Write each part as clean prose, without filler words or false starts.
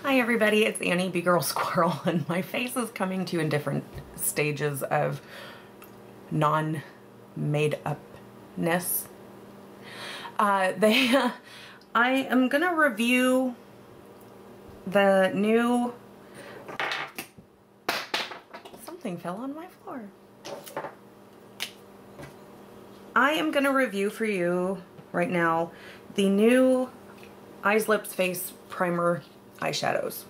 Hi everybody, it's Annie, Big Girl Squirrel, and my face is coming to you in different stages of non-made upness. I am gonna review the new, something fell on my floor. I am gonna review for you right now the new Eyes, Lips, Face Primer eyeshadows.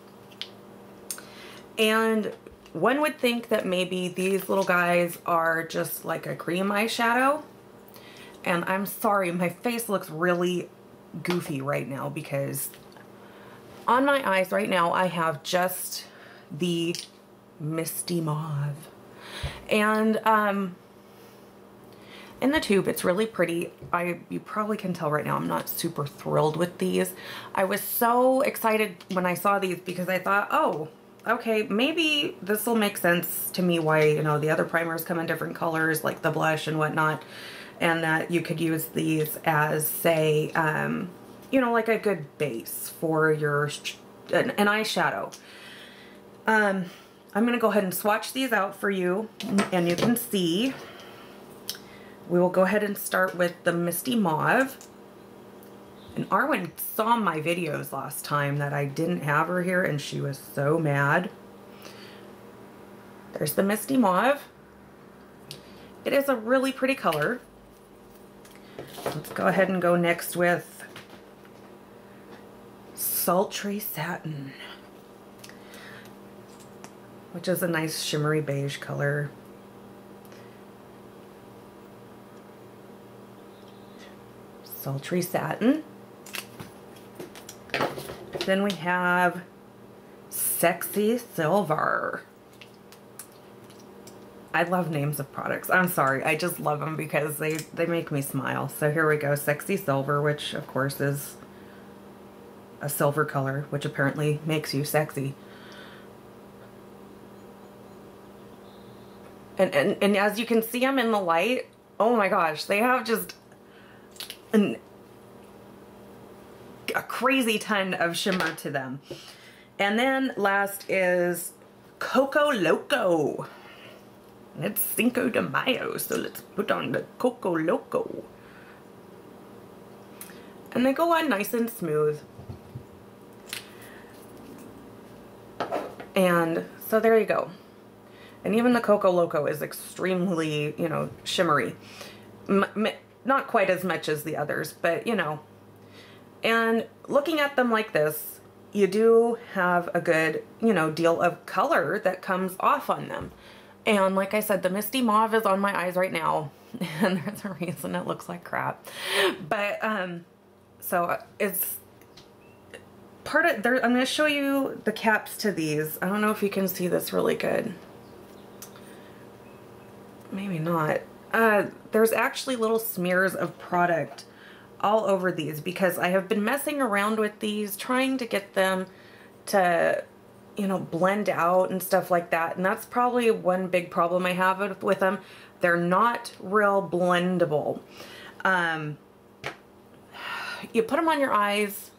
And one would think that maybe these little guys are just like a cream eyeshadow. And I'm sorry, my face looks really goofy right now because on my eyes right now I have just the Misty Mauve. And in the tube, it's really pretty. You probably can tell right now I'm not super thrilled with these. I was so excited when I saw these because I thought, oh, okay, maybe this will make sense to me why, you know, the other primers come in different colors, like the blush and whatnot, and that you could use these as, say, you know, like a good base for your an eyeshadow. I'm gonna go ahead and swatch these out for you, and you can see. We will go ahead and start with the Misty Mauve. And Arwen saw my videos last time that I didn't have her here and she was so mad. There's the Misty Mauve. It is a really pretty color. Let's go ahead and go next with Sultry Satin, which is a nice shimmery beige color. Sultry Satin. Then we have Sexy Silver. I love names of products. I'm sorry, I just love them because they make me smile. So here we go, Sexy Silver, which of course is a silver color, which apparently makes you sexy. And as you can see them in the light, oh my gosh, they have just a crazy ton of shimmer to them. And then last is Coco Loco. And it's Cinco de Mayo, so let's put on the Coco Loco. And they go on nice and smooth. And so there you go. And even the Coco Loco is extremely, you know, shimmery. Not quite as much as the others, but you know. And looking at them like this, you do have a good, you know, deal of color that comes off on them. And like I said, the Misty Mauve is on my eyes right now, and there's a reason it looks like crap. But so it's part of there. I'm going to show you the caps to these. I don't know if you can see this really good. Maybe not. There's actually little smears of product all over these because I have been messing around with these, trying to get them to, you know, blend out and stuff like that. And that's probably one big problem I have with them. They're not real blendable. You put them on your eyes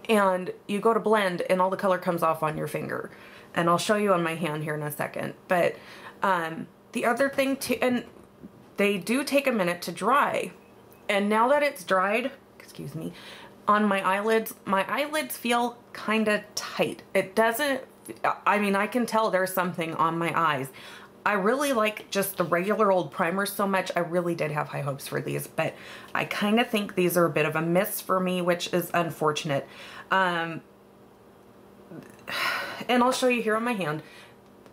and you go to blend and all the color comes off on your finger. And I'll show you on my hand here in a second. But the other thing too, and they do take a minute to dry. And now that it's dried, excuse me, on my eyelids feel kind of tight. It doesn't, I mean, I can tell there's something on my eyes. I really like just the regular old primers so much. I really did have high hopes for these, but I kind of think these are a bit of a miss for me, which is unfortunate. And I'll show you here on my hand.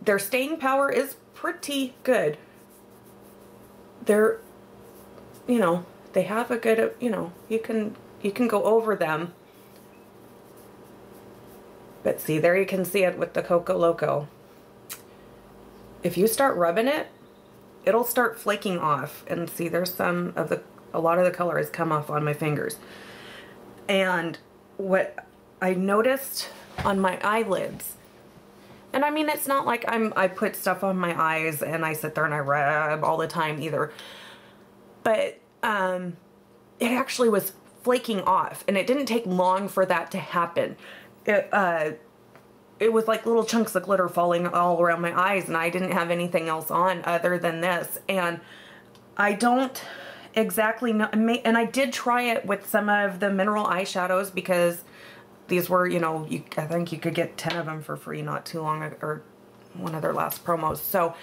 Their staying power is pretty good. They're, you know, they have a good, you know, you can go over them. But see, there you can see it with the Coco Loco. If you start rubbing it, it'll start flaking off. And see, there's a lot of the color has come off on my fingers. And what I noticed on my eyelids, and I mean, it's not like I put stuff on my eyes and I sit there and I rub all the time either. But it actually was flaking off, and it didn't take long for that to happen. it was like little chunks of glitter falling all around my eyes, and I didn't have anything else on other than this. And I don't exactly know, and I did try it with some of the mineral eyeshadows because these were, you know, I think you could get 10 of them for free not too long ago, or one of their last promos. So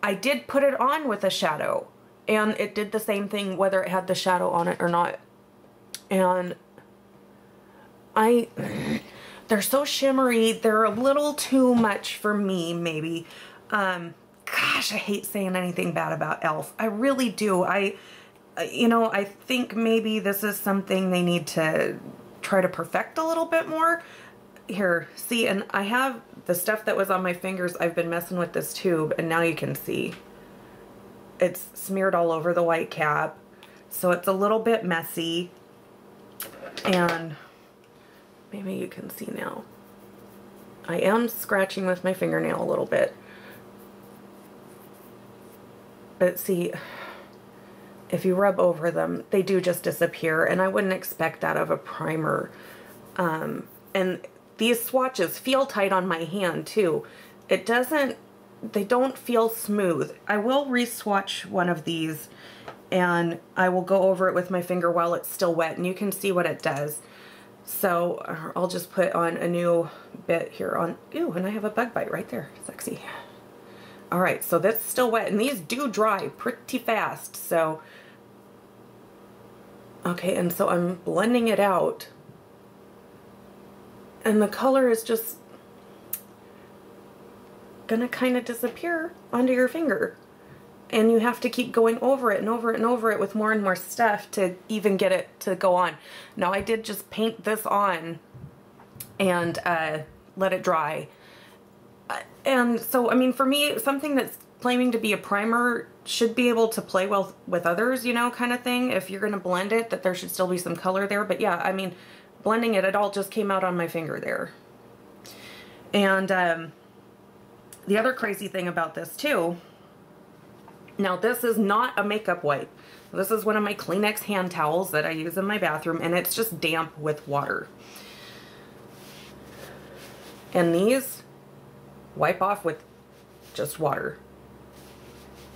I did put it on with a shadow, and it did the same thing whether it had the shadow on it or not. And they're so shimmery. They're a little too much for me, maybe. Gosh, I hate saying anything bad about e.l.f. I really do. You know, I think maybe this is something they need to try to perfect a little bit more. Here, see, and I have the stuff that was on my fingers. I've been messing with this tube, and now you can see it's smeared all over the white cap. So it's a little bit messy, and maybe you can see now. I am scratching with my fingernail a little bit. But see, if you rub over them, they do just disappear, and I wouldn't expect that of a primer. And these swatches feel tight on my hand too. They don't feel smooth. I will re-swatch one of these, and I will go over it with my finger while it's still wet, and you can see what it does. So I'll just put on a new bit here on, ooh, and I have a bug bite right there, sexy. All right, so that's still wet, and these do dry pretty fast, so. Okay, and so I'm blending it out, and the color is just gonna kind of disappear onto your finger. And you have to keep going over it and over it and over it with more and more stuff to even get it to go on. Now, I did just paint this on and let it dry. And so, I mean, for me, something that's claiming to be a primer should be able to play well with others, you know, kind of thing. If you're going to blend it, that there should still be some color there. But yeah, I mean, blending it, it all just came out on my finger there. And the other crazy thing about this too, now this is not a makeup wipe. This is one of my Kleenex hand towels that I use in my bathroom, and it's just damp with water. And these wipe off with just water.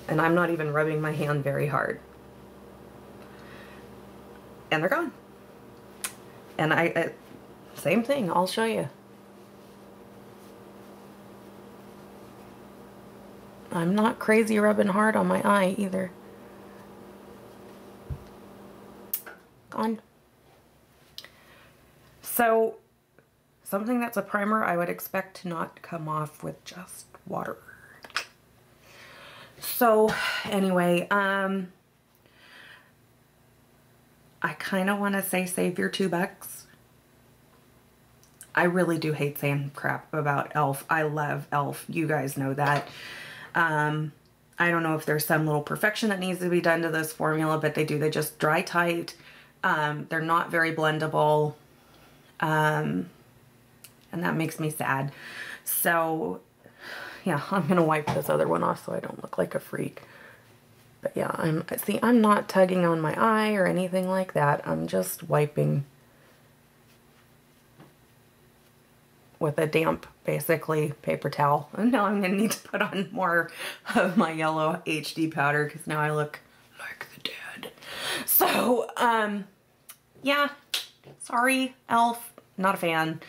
And I'm not even rubbing my hand very hard. And they're gone. And same thing, I'll show you. I'm not crazy rubbing hard on my eye either. Gone. So, something that's a primer I would expect to not come off with just water. So, anyway, I kind of want to say save your $2. I really do hate saying crap about e.l.f. I love e.l.f. You guys know that. I don't know if there's some little perfection that needs to be done to this formula, but they do. They just dry tight. They're not very blendable. And that makes me sad. So, yeah, I'm going to wipe this other one off so I don't look like a freak. But yeah, I'm not tugging on my eye or anything like that. I'm just wiping with a damp, basically, paper towel. And now I'm going to need to put on more of my yellow HD powder because now I look like the dead. So, yeah, sorry, e.l.f., not a fan.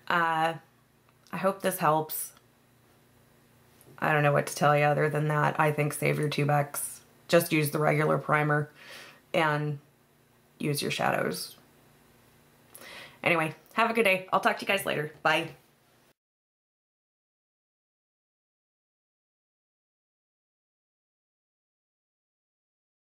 I hope this helps. I don't know what to tell you other than that. I think save your $2. Just use the regular primer and use your shadows. Anyway, have a good day. I'll talk to you guys later. Bye.